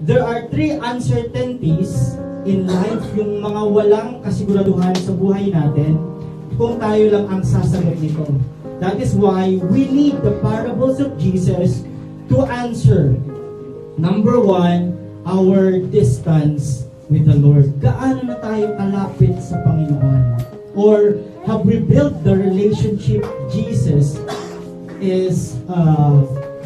There are three uncertainties in life, yung mga walang kasiguraduhan sa buhay natin, kung tayo lang ang sasagot nito. That is why we need the parables of Jesus to answer. Number one, our distance with the Lord. Gaano na tayo kalapit sa Panginoon? Or have we built the relationship Jesus is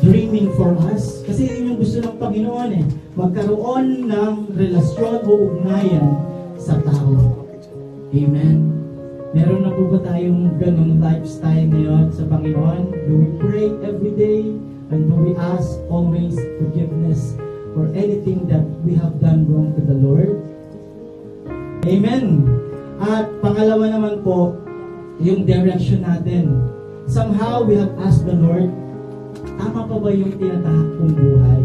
dreaming for us? Kasi yun yung gusto ng Panginoon eh. Magkaroon ng relasyon o ugnayan sa tao. Amen. Meron na po ba tayong ganong lifestyle ngayon sa Panginoon? Do we pray every day? And do we ask always forgiveness for anything that we have done wrong to the Lord? Amen. At pangalawa naman po, yung direction natin. Somehow we have asked the Lord, tama pa ba yung tinatahak kong buhay?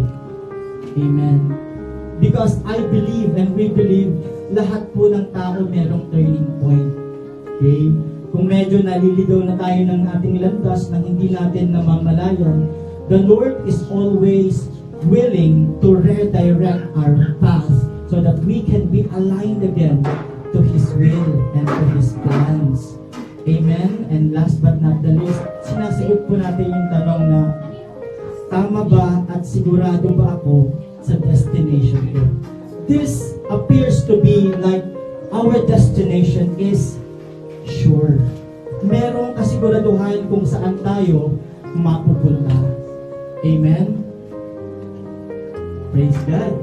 Amen. Because I believe and we believe, lahat po ng tao merong turning point. Okay? Kung medyo naliligaw na tayo ng ating landas na hindi natin namamalayan, the Lord is always willing to redirect our path so that we can be aligned again to His will and to His plans. Amen? And last but not the least, sinasagot po natin yung tanong na, tama ba at sigurado ba ako sa destination ko? This appears to be like our destination is sure. Merong kasiguraduhan kung saan tayo mapupunta. Amen? Praise God.